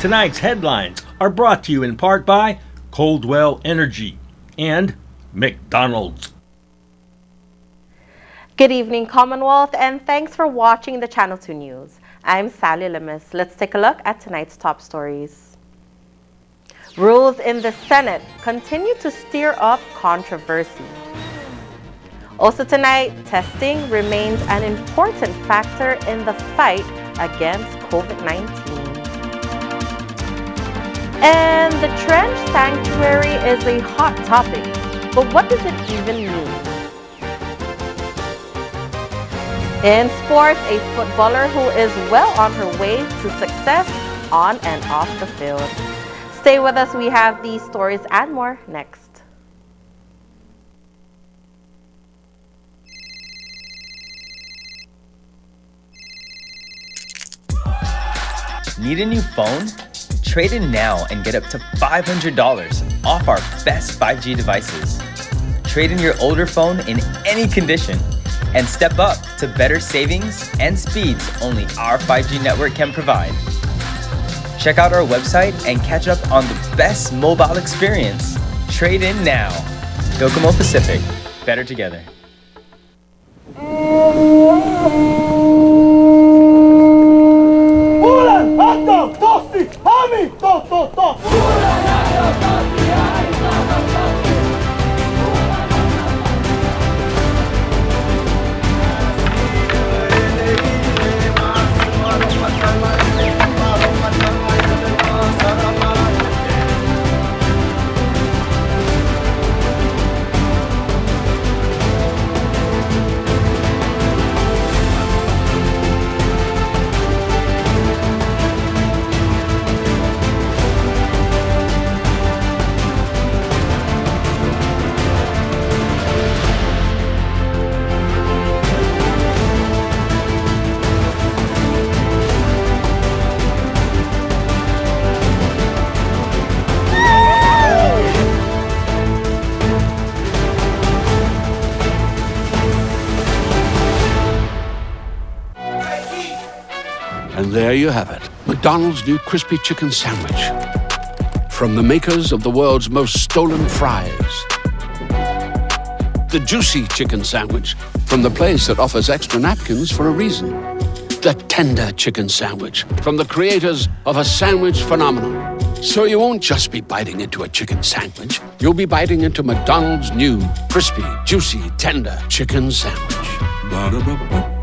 Tonight's headlines are brought to you in part by Coldwell Energy and McDonald's. Good evening, Commonwealth, and thanks for watching the Channel 2 News. I'm Sally Limis. Let's take a look at tonight's top stories. Rules in the Senate continue to stir up controversy. Also tonight, testing remains an important factor in the fight against COVID-19. And the trench sanctuary is a hot topic, but what does it even mean? In sports, a footballer who is well on her way to success on and off the field. Stay with us, we have these stories and more next. Need a new phone? Trade in now and get up to $500 off our best 5G devices. Trade in your older phone in any condition and step up to better savings and speeds only our 5G network can provide. Check out our website and catch up on the best mobile experience. Trade in now. Docomo Pacific, better together. And there you have it, McDonald's new crispy chicken sandwich. From the makers of the world's most stolen fries. The juicy chicken sandwich from the place that offers extra napkins for a reason. The tender chicken sandwich from the creators of a sandwich phenomenon. So you won't just be biting into a chicken sandwich, you'll be biting into McDonald's new crispy, juicy, tender chicken sandwich. Ba-da-ba-ba-ba.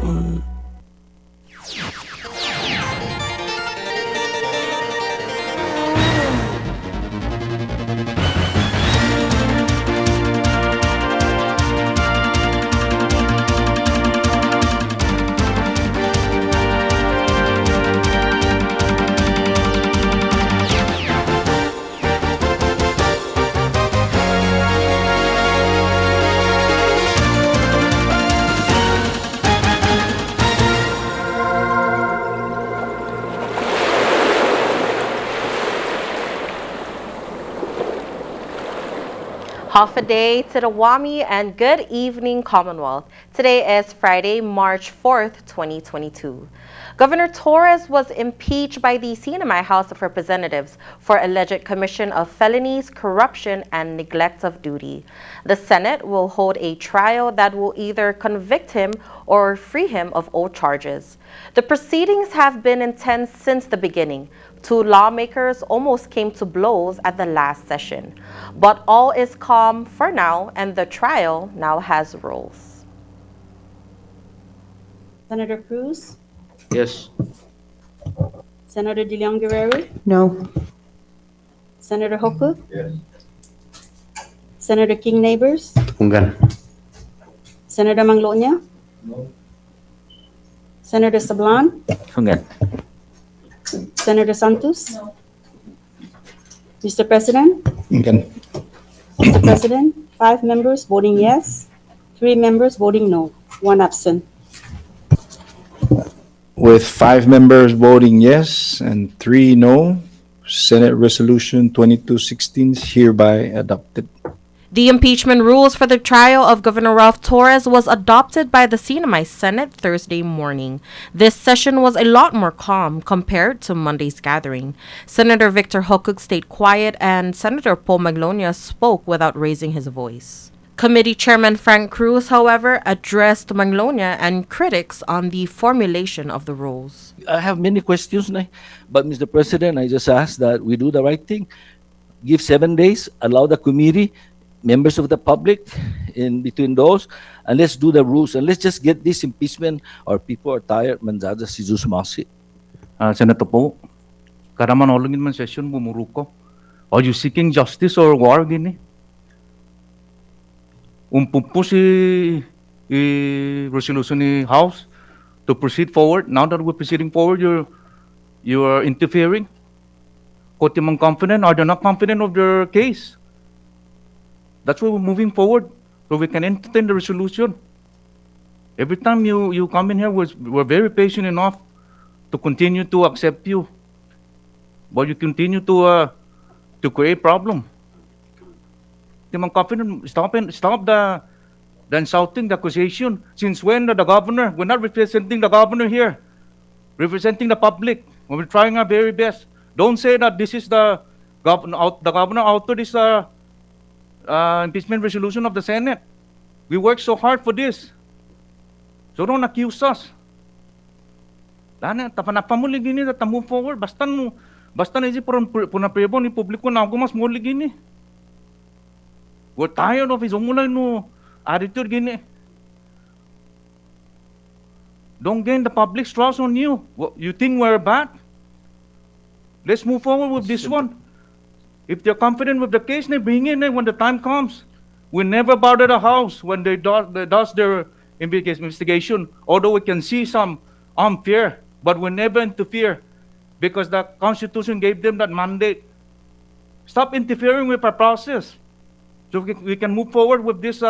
Half a day to the WAMI and good evening, Commonwealth. Today is Friday, March 4th, 2022. Governor Torres was impeached by the CNMI House of Representatives for alleged commission of felonies, corruption, and neglect of duty. The Senate will hold a trial that will either convict him or free him of all charges. The proceedings have been intense since the beginning. Two lawmakers almost came to blows at the last session. But all is calm for now, and the trial now has rules. Senator Cruz? Yes. Senator De Leon Guerrero? No. Senator Hoku? Yes. Senator King Neighbors? Punggan. Senator Manglonya? No. Senator Sablan? Punggan. Senator Santos? No. Mr. President? Punggan. Mr. President, 5 members voting yes, 3 members voting no, 1 absent. With 5 members voting yes and 3 no, Senate Resolution 2216 is hereby adopted. The impeachment rules for the trial of Governor Ralph Torres was adopted by the CNMI Senate Thursday morning. This session was a lot more calm compared to Monday's gathering. Senator Victor Hokuk stayed quiet and Senator Paul Maglonia spoke without raising his voice. Committee Chairman Frank Cruz, however, addressed Maglonia and critics on the formulation of the rules. I have many questions, but Mr. President, I just ask that we do the right thing. Give 7 days, allow the committee, members of the public in between those, and let's do the rules, and let's just get this impeachment. Our people are tired, manzada si Zusmasi. Senator po, karaman olongin man session bumuruko. Are you seeking justice or war, gini? Po si resolution ni House to proceed forward. Now that we're proceeding forward, you are interfering. Kote mang confident, are they not confident of their case? That's why we're moving forward, so we can entertain the resolution. Every time you come in here, we're very patient enough to continue to accept you, but you continue to create problem. Confident, stop the insulting, the accusation. Since when the governor? We're not representing the governor here, representing the public. We're trying our very best. Don't say that this is the governor authored this impeachment resolution of the Senate. We worked so hard for this. So don't accuse us. Tapanapamuli gini that move forward. Basta na isi punaprebo ni publiko na ako mas muli gini. We're tired of his umulay no attitude gini. Don't gain the public's trust on you. You think we're bad? Let's move forward with this one. If they're confident with the case, they bring in when the time comes. We never bother the House when they does their investigation, although we can see some unfair, but we never interfere because the Constitution gave them that mandate. Stop interfering with our process so we can move forward with this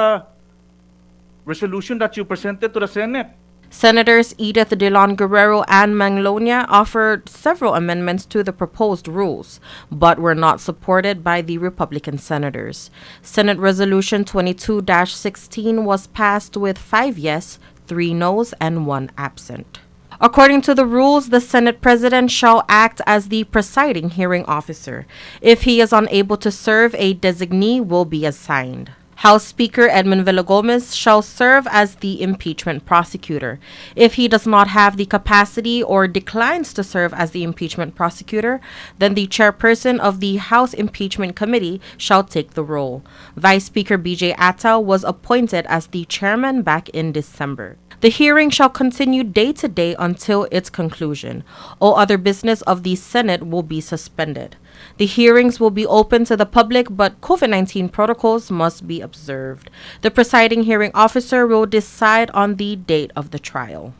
resolution that you presented to the Senate. Senators Edith Dillon Guerrero and Maglonia offered several amendments to the proposed rules, but were not supported by the Republican senators. Senate Resolution 22-16 was passed with 5 yes, 3 noes, and 1 absent. According to the rules, the Senate President shall act as the presiding hearing officer. If he is unable to serve, a designee will be assigned. House Speaker Edmund Villagomez shall serve as the impeachment prosecutor. If he does not have the capacity or declines to serve as the impeachment prosecutor, then the chairperson of the House Impeachment Committee shall take the role. Vice Speaker B.J. Atta was appointed as the chairman back in December. The hearing shall continue day to day until its conclusion. All other business of the Senate will be suspended. The hearings will be open to the public, but COVID-19 protocols must be observed. The presiding hearing officer will decide on the date of the trial.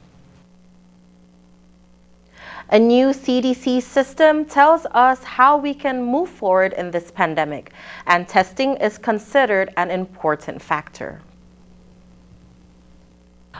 A new CDC system tells us how we can move forward in this pandemic, and testing is considered an important factor.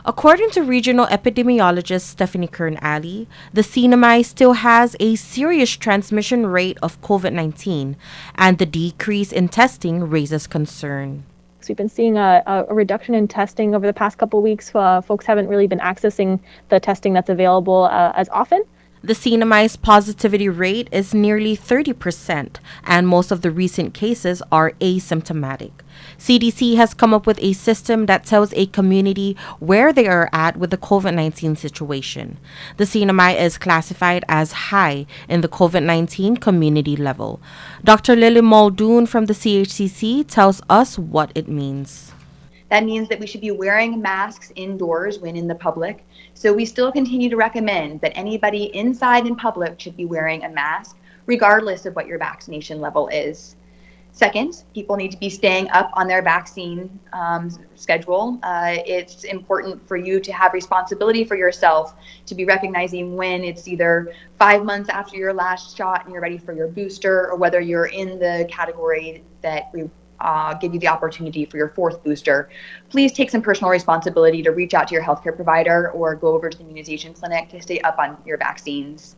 According to regional epidemiologist Stephanie Kern-Ali, the CNMI still has a serious transmission rate of COVID-19, and the decrease in testing raises concern. So we've been seeing a reduction in testing over the past couple of weeks. Folks haven't really been accessing the testing that's available as often. The CNMI's positivity rate is nearly 30%, and most of the recent cases are asymptomatic. CDC has come up with a system that tells a community where they are at with the COVID-19 situation. The CNMI is classified as high in the COVID-19 community level. Dr. Lily Muldoon from the CHCC tells us what it means. That means that we should be wearing masks indoors when in the public. So we still continue to recommend that anybody inside in public should be wearing a mask, regardless of what your vaccination level is. Second, people need to be staying up on their vaccine schedule. It's important for you to have responsibility for yourself, to be recognizing when it's either 5 months after your last shot and you're ready for your booster, or whether you're in the category that we give you the opportunity for your 4th booster. Please take some personal responsibility to reach out to your healthcare provider or go over to the immunization clinic to stay up on your vaccines.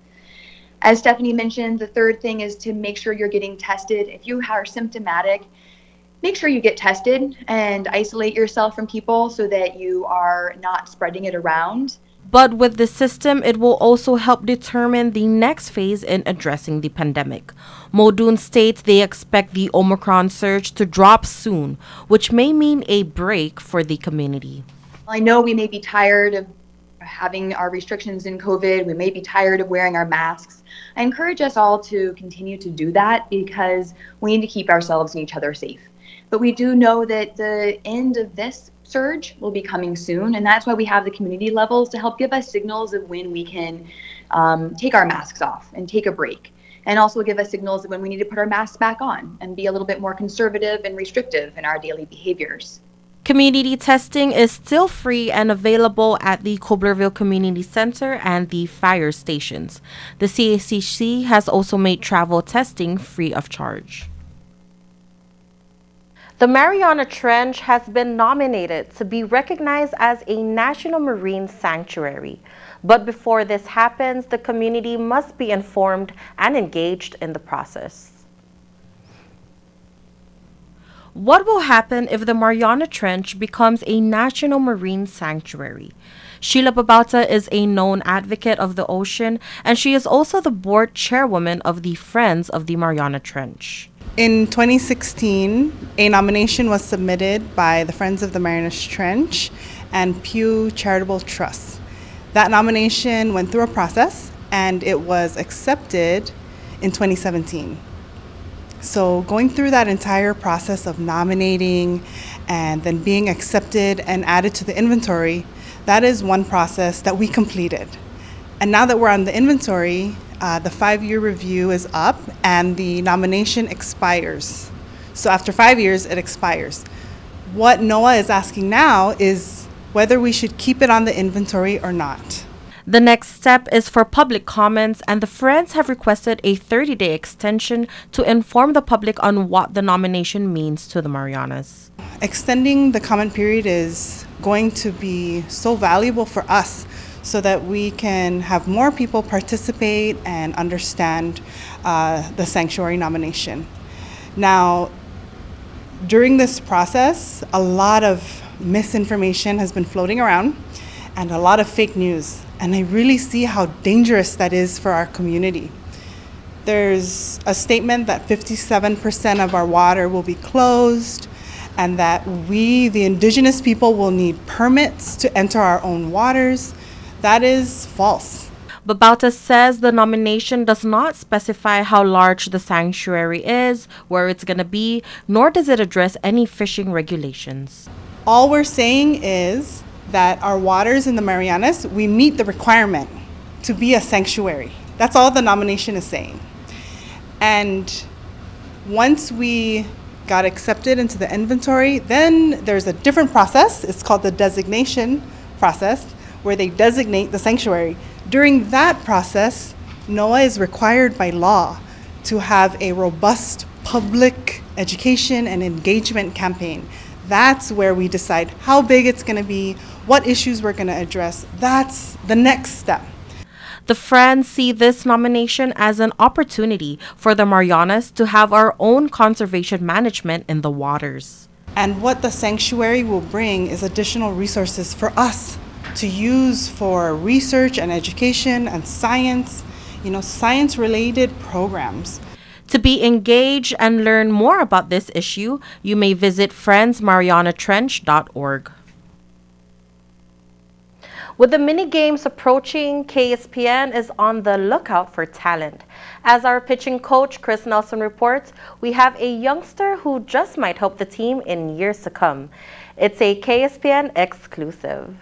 As Stephanie mentioned, the third thing is to make sure you're getting tested. If you are symptomatic, make sure you get tested and isolate yourself from people so that you are not spreading it around. But with this system, it will also help determine the next phase in addressing the pandemic. Modun states they expect the Omicron surge to drop soon, which may mean a break for the community. I know we may be tired of having our restrictions in COVID. We may be tired of wearing our masks. I encourage us all to continue to do that because we need to keep ourselves and each other safe. But we do know that the end of this surge will be coming soon, and that's why we have the community levels to help give us signals of when we can take our masks off and take a break, and also give us signals of when we need to put our masks back on and be a little bit more conservative and restrictive in our daily behaviors. Community testing is still free and available at the Coblerville Community Center and the fire stations. The CACC has also made travel testing free of charge. The Mariana Trench has been nominated to be recognized as a National Marine Sanctuary. But before this happens, the community must be informed and engaged in the process. What will happen if the Mariana Trench becomes a National Marine Sanctuary? Sheila Babauta is a known advocate of the ocean, and she is also the board chairwoman of the Friends of the Mariana Trench. In 2016, a nomination was submitted by the Friends of the Mariana Trench and Pew Charitable Trust. That nomination went through a process and it was accepted in 2017. So going through that entire process of nominating and then being accepted and added to the inventory, that is one process that we completed. And now that we're on the inventory, the 5-year review is up and the nomination expires. So after 5 years, it expires. What NOAA is asking now is whether we should keep it on the inventory or not. The next step is for public comments, and the Friends have requested a 30-day extension to inform the public on what the nomination means to the Marianas. Extending the comment period is going to be so valuable for us so that we can have more people participate and understand the sanctuary nomination. Now, during this process, a lot of misinformation has been floating around and a lot of fake news. And I really see how dangerous that is for our community. There's a statement that 57% of our water will be closed and that we, the indigenous people, will need permits to enter our own waters. That is false. Babauta says the nomination does not specify how large the sanctuary is, where it's going to be, nor does it address any fishing regulations. All we're saying is that our waters in the Marianas, we meet the requirement to be a sanctuary. That's all the nomination is saying. And once we got accepted into the inventory, then there's a different process. It's called the designation process, where they designate the sanctuary. During that process, NOAA is required by law to have a robust public education and engagement campaign. That's where we decide how big it's going to be, what issues we're going to address. That's the next step. The Friends see this nomination as an opportunity for the Marianas to have our own conservation management in the waters. And what the sanctuary will bring is additional resources for us to use for research and education and science, science-related programs. To be engaged and learn more about this issue, you may visit friendsmarianatrench.org. With the mini games approaching, KSPN is on the lookout for talent. As our pitching coach, Chris Nelson, reports, we have a youngster who just might help the team in years to come. It's a KSPN exclusive.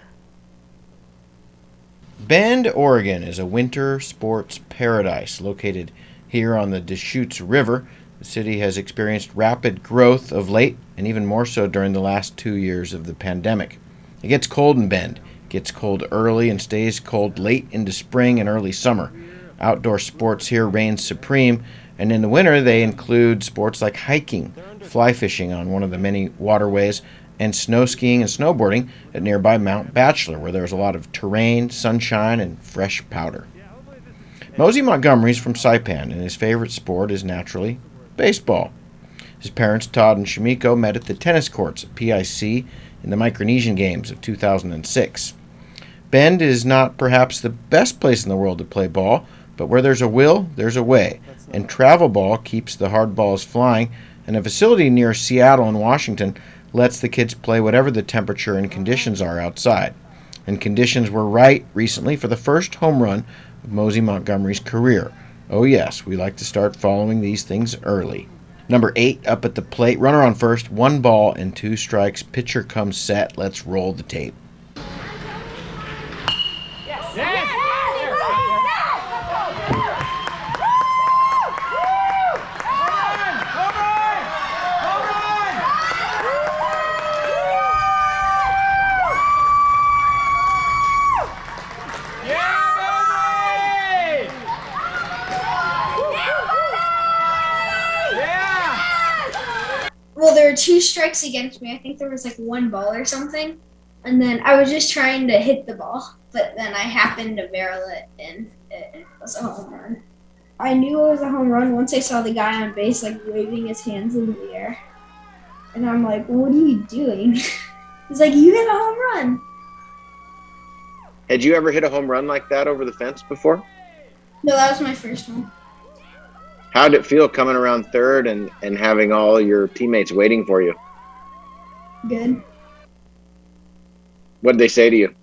Bend, Oregon is a winter sports paradise located here on the Deschutes River. The city has experienced rapid growth of late, and even more so during the last 2 years of the pandemic. It gets cold in Bend. It gets cold early and stays cold late into spring and early summer. Outdoor sports here reign supreme, and in the winter they include sports like hiking, fly fishing on one of the many waterways, and snow skiing and snowboarding at nearby Mount Bachelor, where there's a lot of terrain, sunshine, and fresh powder. Mosey Montgomery's from Saipan, and his favorite sport is naturally baseball. His parents, Todd and Shamiko, met at the tennis courts at PIC in the Micronesian Games of 2006. Bend is not perhaps the best place in the world to play ball, but where there's a will, there's a way. And travel ball keeps the hard balls flying, and a facility near Seattle and Washington lets the kids play whatever the temperature and conditions are outside. And conditions were right recently for the first home run of Mosey Montgomery's career. Oh yes, we like to start following these things early. Number 8 up at the plate, runner on first, 1 ball and 2 strikes. Pitcher comes set. Let's roll the tape. Well, there were 2 strikes against me. I think there was like 1 ball or something. And then I was just trying to hit the ball, but then I happened to barrel it and it was a home run. I knew it was a home run once I saw the guy on base like waving his hands in the air. And I'm like, what are you doing? He's like, you hit a home run. Had you ever hit a home run like that over the fence before? No, that was my first one. How did it feel coming around third and having all your teammates waiting for you? Good. What did they say to you?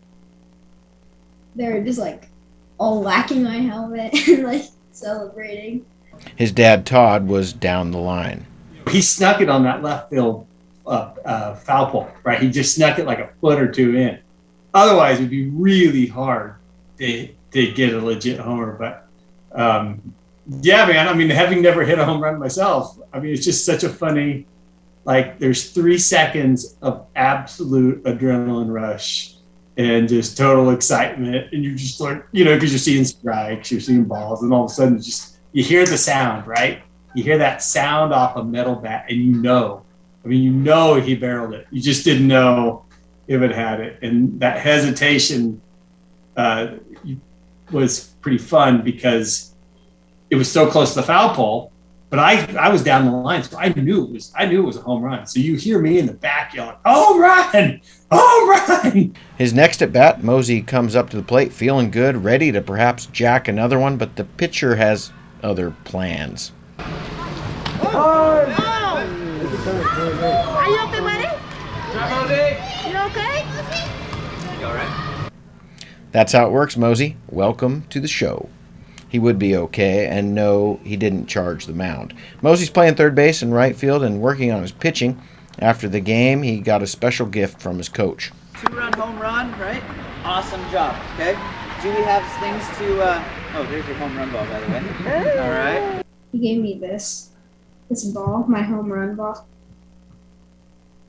They were just like all whacking my helmet and like celebrating. His dad, Todd, was down the line. He snuck it on that left field foul pole, right? He just snuck it like a foot or 2 in. Otherwise, it'd be really hard to get a legit homer. But yeah, man, I mean, having never hit a home run myself, I mean, it's just such a funny, like, there's 3 seconds of absolute adrenaline rush and just total excitement. And you're just like, you know, because you're seeing strikes, you're seeing balls, and all of a sudden you hear the sound, right? You hear that sound off a metal bat, and you know he barreled it. You just didn't know if it had it. And that hesitation was pretty fun because it was so close to the foul pole, but I was down the line, so I knew it was a home run. So you hear me in the back yelling, "Home run! Home run!" His next at bat, Mosey comes up to the plate feeling good, ready to perhaps jack another one, but the pitcher has other plans. Are you okay, buddy? You okay? You all right? That's how it works, Mosey. Welcome to the show. He would be okay, and no, he didn't charge the mound. Mosey's playing third base and right field and working on his pitching. After the game, he got a special gift from his coach. 2-run home run, right? Awesome job, okay? Julie has things to, oh, there's your home run ball, by the way. All right. He gave me this ball, my home run ball.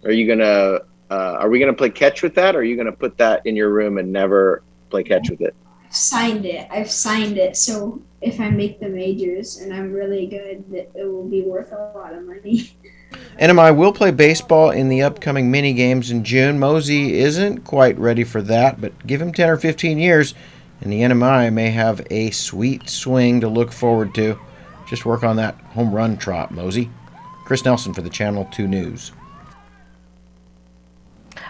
Are we gonna play catch with that, or are you gonna put that in your room and never play catch with it? I've signed it, so if I make the majors and I'm really good, it will be worth a lot of money. NMI will play baseball in the upcoming mini games in June. Mosey isn't quite ready for that, but give him 10 or 15 years, and the NMI may have a sweet swing to look forward to. Just work on that home run trot, Mosey. Chris Nelson for the Channel 2 News.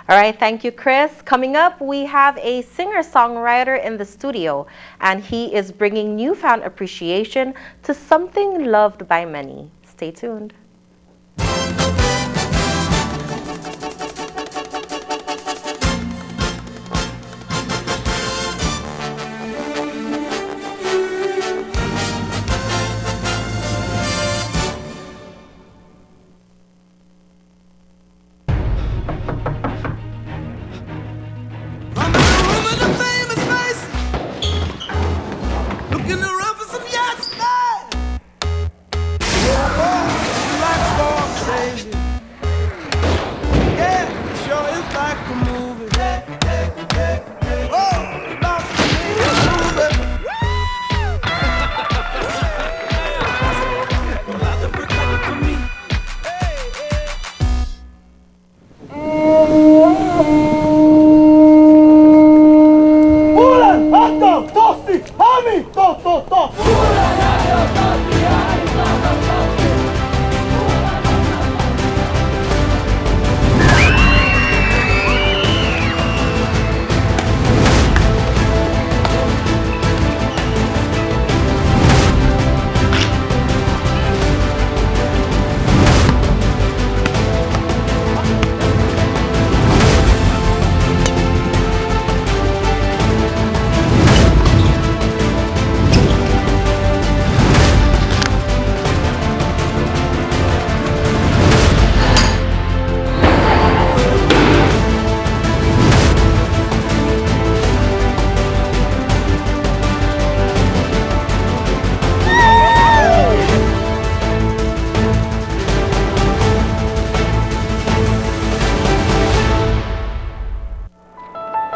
All right, thank you, Chris. Coming up, we have a singer-songwriter in the studio, and he is bringing newfound appreciation to something loved by many. Stay tuned.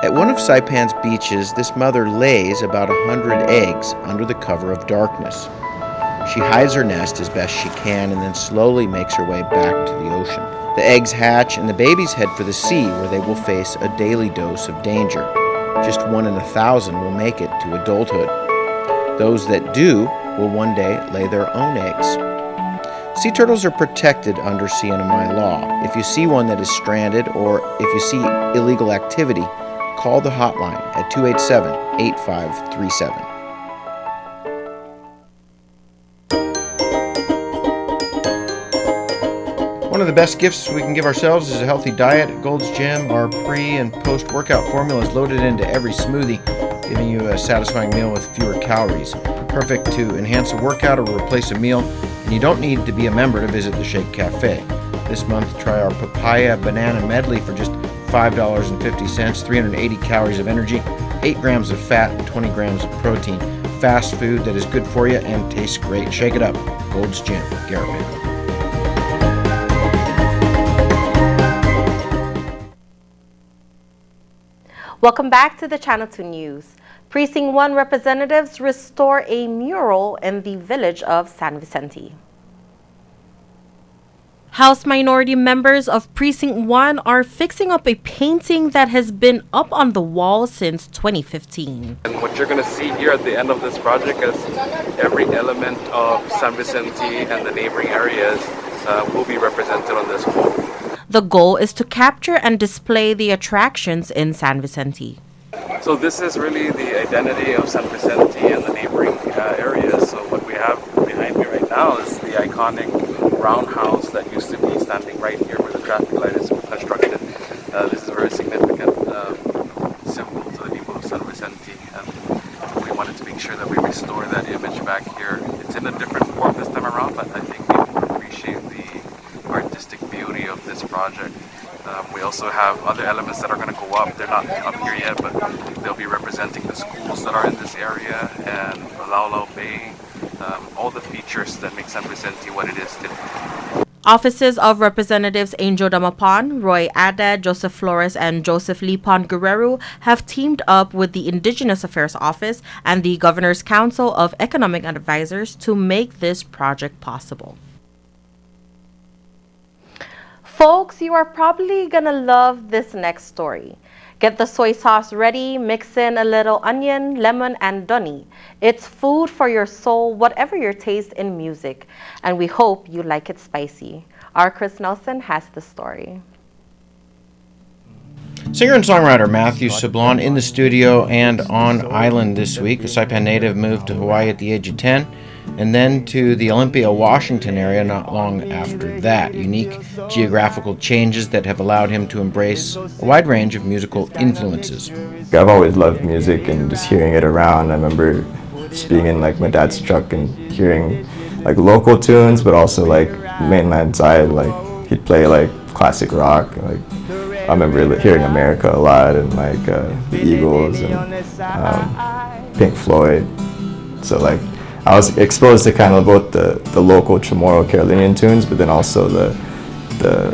At one of Saipan's beaches, this mother lays about 100 eggs under the cover of darkness. She hides her nest as best she can and then slowly makes her way back to the ocean. The eggs hatch and the babies head for the sea, where they will face a daily dose of danger. Just 1 in 1,000 will make it to adulthood. Those that do will one day lay their own eggs. Sea turtles are protected under CNMI law. If you see one that is stranded or if you see illegal activity, call the hotline at 287-8537. One of the best gifts we can give ourselves is a healthy diet. At Gold's Gym, our pre- and post-workout formula is loaded into every smoothie, giving you a satisfying meal with fewer calories. Perfect to enhance a workout or replace a meal, and you don't need to be a member to visit the Shake Cafe. This month, try our papaya banana medley for just $5.50, 380 calories of energy, 8 grams of fat, and 20 grams of protein. Fast food that is good for you and tastes great. Shake it up. Gold's Gym, Garrett. Welcome back to the Channel 2 News. Precinct 1 representatives restore a mural in the village of San Vicente. House minority members of Precinct 1 are fixing up a painting that has been up on the wall since 2015. And what you're going to see here at the end of this project is every element of San Vicente and the neighboring areas will be represented on this wall. The goal is to capture and display the attractions in San Vicente. So this is really the identity of San Vicente and the neighboring areas. So what we have behind me right now is the iconic roundhouse that used to be standing right here where the traffic light is constructed. This is a very significant symbol to the people of San Vicente, and we wanted to make sure that we restore that image back here. It's in a different form this time around, but I think people appreciate the artistic beauty of this project. We also have other elements that are going to go up. They're not up here yet, but they'll be representing the schools that are in this area and Laulau Bay, all the features that make San Vicente what it is today. Offices of Representatives Angel Damapan, Roy Adad, Joseph Flores, and Joseph Lipon Guerrero have teamed up with the Indigenous Affairs Office and the Governor's Council of Economic Advisors to make this project possible. Folks, you are probably gonna love this next story. Get the soy sauce ready, mix in a little onion, lemon, and doni. It's food for your soul, whatever your taste in music. And we hope you like it spicy. Our Chris Nelson has the story. Singer and songwriter Matthew Sablon in the studio and on island this week. The Saipan native moved to Hawaii at the age of 10 and then to the Olympia, Washington area not long after that. Unique geographical changes that have allowed him to embrace a wide range of musical influences. I've always loved music and just hearing it around. I remember just being in like my dad's truck and hearing like local tunes, but also like mainland side, like he'd play like classic rock. Like I remember hearing America a lot and like the Eagles and Pink Floyd. So like I was exposed to kind of both the local Chamorro Carolinian tunes, but then also the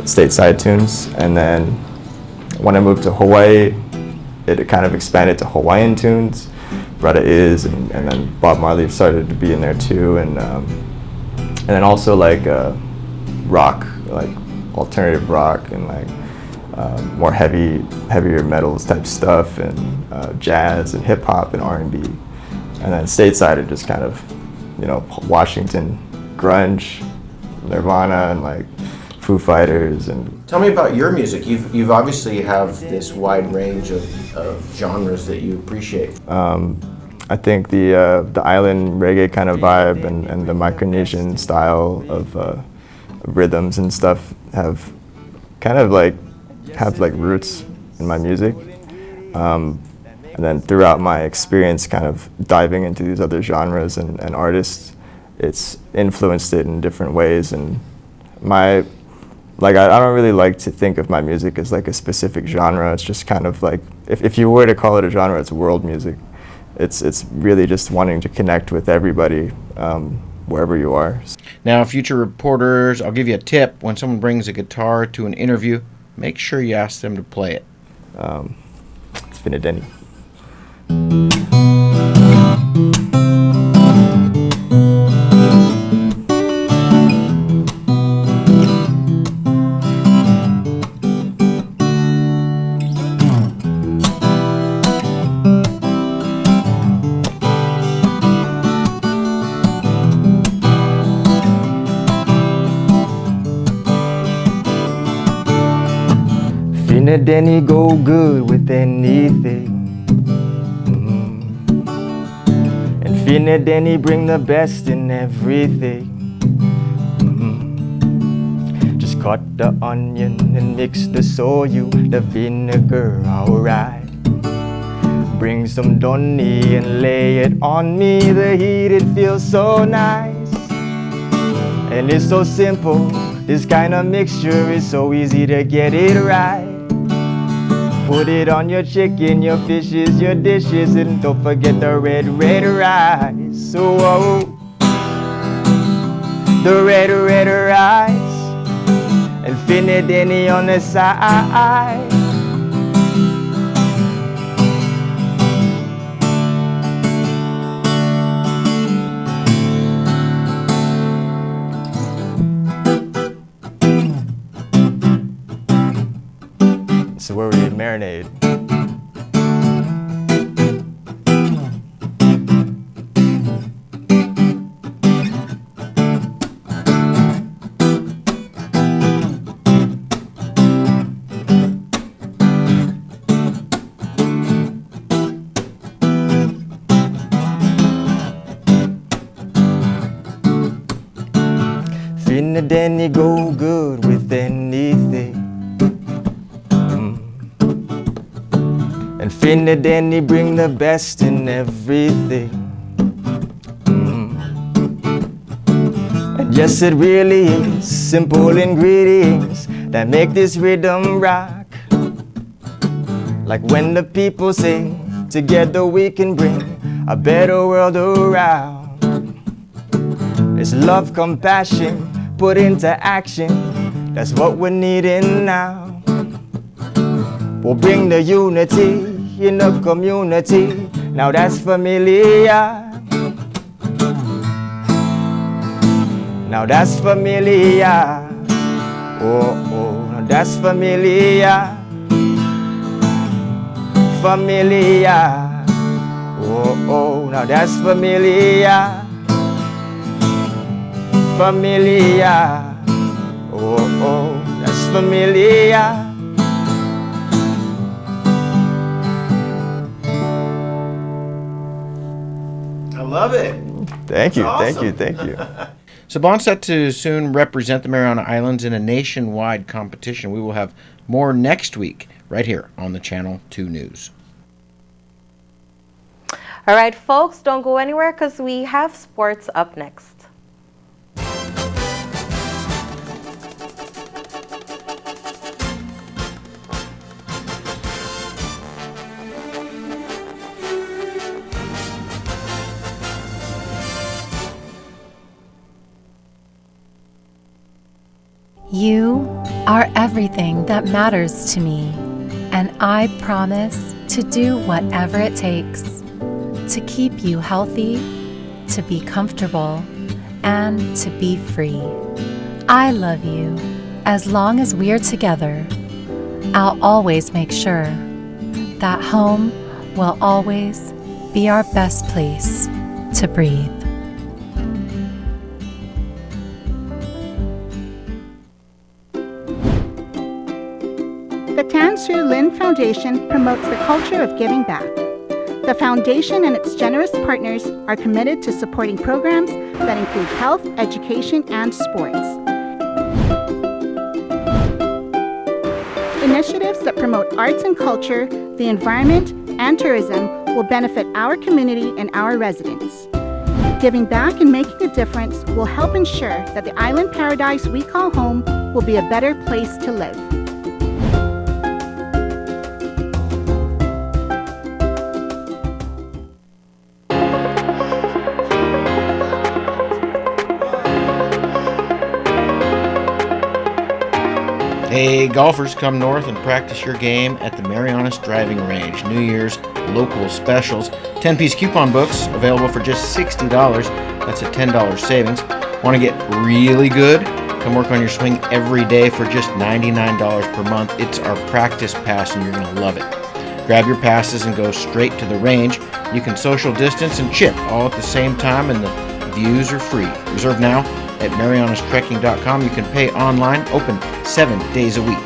stateside tunes. And then when I moved to Hawaii, it kind of expanded to Hawaiian tunes. Bretta Is, and then Bob Marley started to be in there too, and then also like rock, like alternative rock, and like more heavier metals type stuff, and jazz and hip hop and R&B. And then stateside are just kind of, you know, Washington grunge, Nirvana, and like Foo Fighters. And tell me about your music. You've obviously have this wide range of genres that you appreciate. I think the island reggae kind of vibe and the Micronesian style of rhythms and stuff have kind of like roots in my music. And then throughout my experience kind of diving into these other genres and artists, it's influenced it in different ways. And I don't really like to think of my music as like a specific genre. It's just kind of like, if you were to call it a genre, it's world music. It's really just wanting to connect with everybody wherever you are. Now, future reporters, I'll give you a tip. When someone brings a guitar to an interview, make sure you ask them to play it. Finadeni. Finadeni go good with anything. And Finadeni bring the best in everything. Just cut the onion and mix the soyu, the vinegar, alright. Bring some donny and lay it on me, the heat, it feels so nice. And it's so simple, this kind of mixture is so easy to get it right. Put it on your chicken, your fishes, your dishes, and don't forget the red rice. So, the red rice, and Finadeni on the side. So where we marinate. Finadeni go good with anything. And Finadeni bring the best in everything. And yes, it really is simple ingredients that make this rhythm rock. Like when the people sing, together we can bring a better world around. It's love, compassion, put into action. That's what we're needing now. We'll bring the unity in the community. Now that's familiar. Now that's familiar. Oh, now that's familiar. Familiar. Oh, now that's familiar. Familiar. Oh, that's familiar. Love it. Thank you, That's awesome. Thank you. Saban's set to soon represent the Mariana Islands in a nationwide competition. We will have more next week right here on the Channel 2 News. All right, folks, don't go anywhere because we have sports up next. You are everything that matters to me, and I promise to do whatever it takes to keep you healthy, to be comfortable, and to be free. I love you. As long as we're together, I'll always make sure that home will always be our best place to breathe. The Tan Sri Lin Foundation promotes the culture of giving back. The foundation and its generous partners are committed to supporting programs that include health, education, and sports. Initiatives that promote arts and culture, the environment, and tourism will benefit our community and our residents. Giving back and making a difference will help ensure that the island paradise we call home will be a better place to live. Hey, golfers, come north and practice your game at the Marianas Driving Range. New Year's local specials. 10-piece coupon books available for just $60. That's a $10 savings. Want to get really good? Come work on your swing every day for just $99 per month. It's our practice pass and you're going to love it. Grab your passes and go straight to the range. You can social distance and chip all at the same time, and the views are free. Reserve now at marianastrekking.com. You can pay online, open 7 days a week.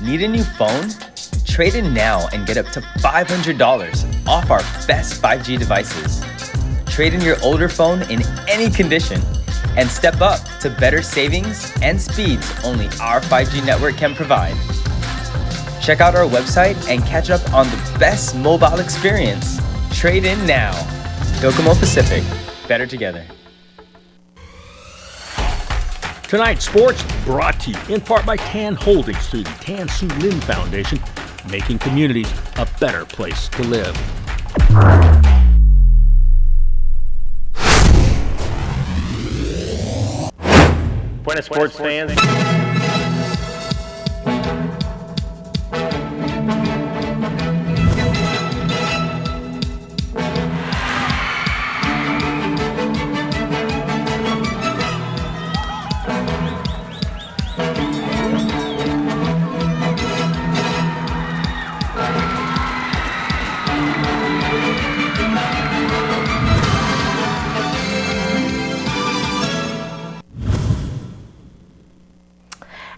Need a new phone? Trade in now and get up to $500 off our best 5G devices. Trade in your older phone in any condition and step up to better savings and speeds only our 5G network can provide. Check out our website and catch up on the best mobile experience. Trade in now. Docomo Pacific, better together. Tonight's sports brought to you in part by Tan Holdings through the Tan Su Lin Foundation, making communities a better place to live. Buenas sports fans.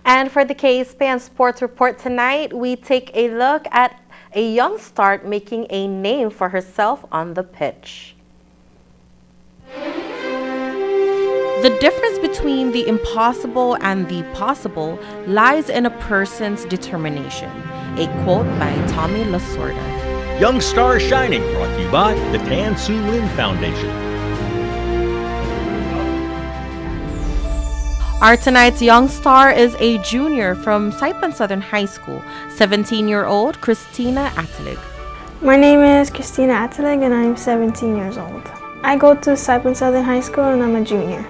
And for the KSPN Sports Report tonight, we take a look at a young star making a name for herself on the pitch. The difference between the impossible and the possible lies in a person's determination. A quote by Tommy Lasorda. Young Star Shining, brought to you by the Tan Su Lin Foundation. Our tonight's young star is a junior from Saipan Southern High School, 17-year-old Christina Atelig. My name is Christina Atelig and I'm 17 years old. I go to Saipan Southern High School and I'm a junior.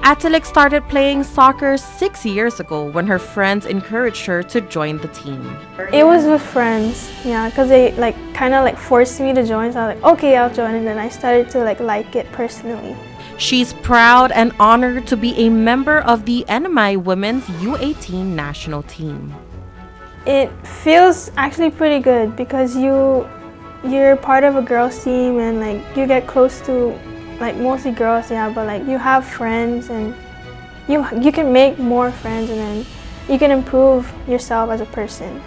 Atelig started playing soccer 6 years ago when her friends encouraged her to join the team. It was with friends, yeah, because they kind of forced me to join, so I was like, okay, I'll join, and then I started to like it personally. She's proud and honored to be a member of the NMI Women's U18 national team. It feels actually pretty good because you're part of a girls team and you get close to mostly girls, yeah, but you have friends and you can make more friends and then you can improve yourself as a person.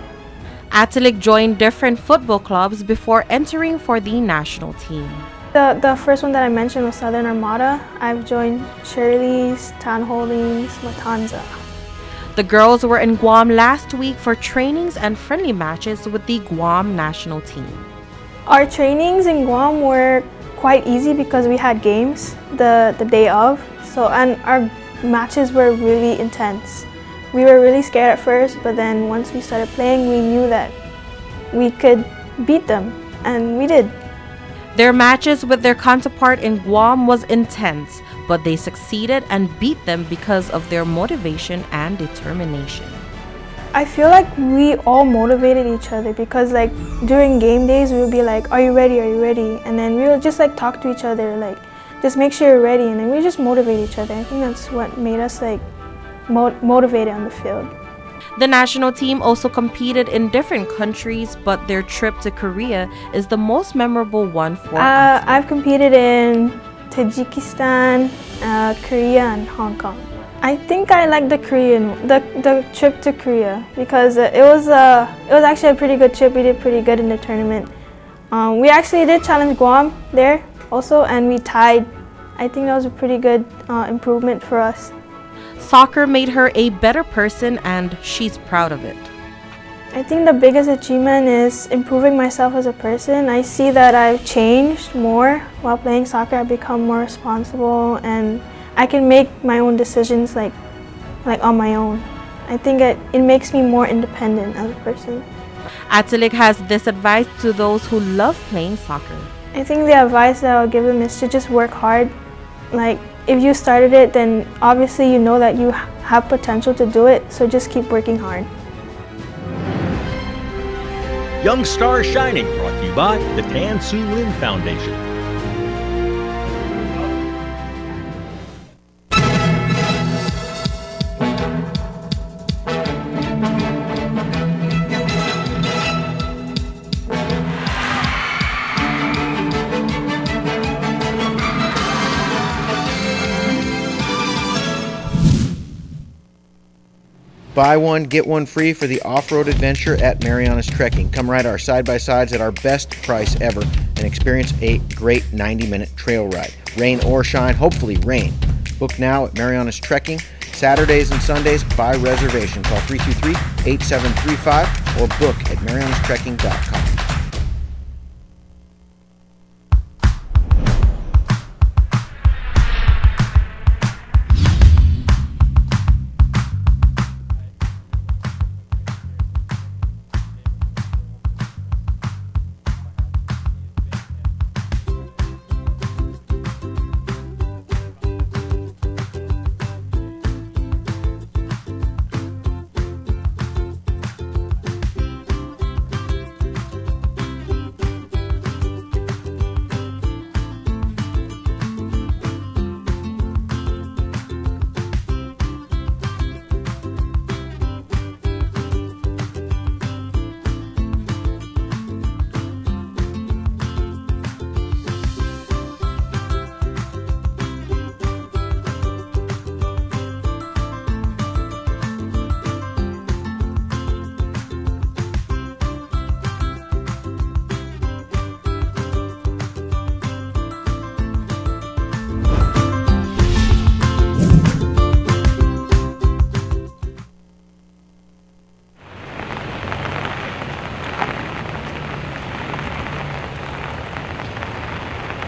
Atelig joined different football clubs before entering for the national team. The first one that I mentioned was Southern Armada. I've joined Shirley's, Tan Holdings, Matanza. The girls were in Guam last week for trainings and friendly matches with the Guam national team. Our trainings in Guam were quite easy because we had games the day of, and our matches were really intense. We were really scared at first, but then once we started playing, we knew that we could beat them, and we did. Their matches with their counterpart in Guam was intense, but they succeeded and beat them because of their motivation and determination. I feel like we all motivated each other because during game days we would be like, are you ready, are you ready? And then we would just talk to each other, just make sure you're ready, and then we just motivate each other. I think that's what made us motivated on the field. The national team also competed in different countries, but their trip to Korea is the most memorable one for us. I've competed in Tajikistan, Korea, and Hong Kong. I think I like the trip to Korea because it was actually a pretty good trip. We did pretty good in the tournament. We actually did challenge Guam there also, and we tied. I think that was a pretty good improvement for us. Soccer made her a better person and she's proud of it. I think the biggest achievement is improving myself as a person. I see that I've changed more while playing soccer. I've become more responsible and I can make my own decisions like on my own. I think it makes me more independent as a person. Atilik has this advice to those who love playing soccer. I think the advice that I'll give him is to just work hard. Like, if you started it, then obviously you know that you have potential to do it, so just keep working hard. Young Stars Shining, brought to you by the Tan Su Lin Foundation. Buy one, get one free for the off-road adventure at Marianas Trekking. Come ride our side-by-sides at our best price ever and experience a great 90-minute trail ride. Rain or shine, hopefully rain. Book now at Marianas Trekking. Saturdays and Sundays by reservation. Call 323-8735 or book at marianastrekking.com.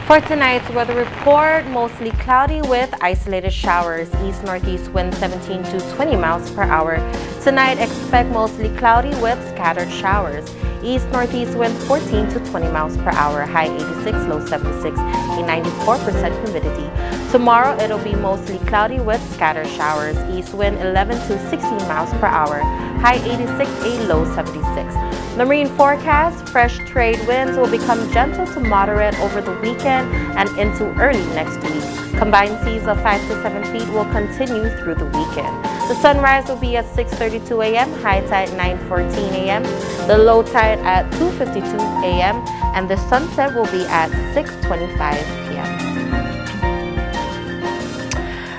For tonight's weather report, mostly cloudy with isolated showers. East-northeast wind 17 to 20 miles per hour. Tonight, expect mostly cloudy with scattered showers. East-northeast wind 14 to 20 miles per hour. High 86, low 76, a 94% humidity. Tomorrow, it'll be mostly cloudy with scattered showers. East wind 11 to 16 miles per hour. High 86, a low 76. The marine forecast, fresh trade winds will become gentle to moderate over the weekend and into early next week. Combined seas of 5 to 7 feet will continue through the weekend. The sunrise will be at 6:32 a.m., high tide 9:14 a.m., the low tide at 2:52 a.m., and the sunset will be at 6:25 p.m.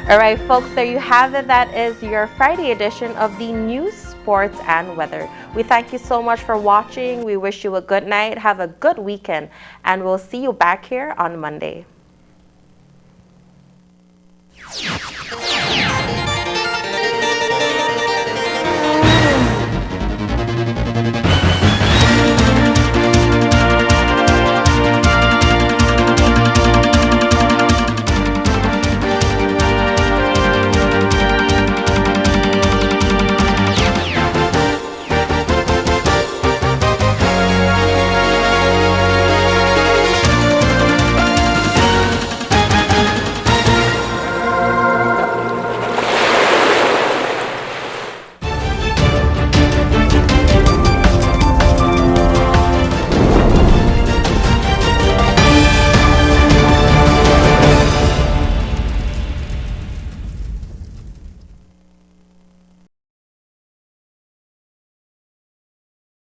All right, folks, there you have it. That is your Friday edition of the news, sports, and weather. We thank you so much for watching. We wish you a good night, have a good weekend, and we'll see you back here on Monday.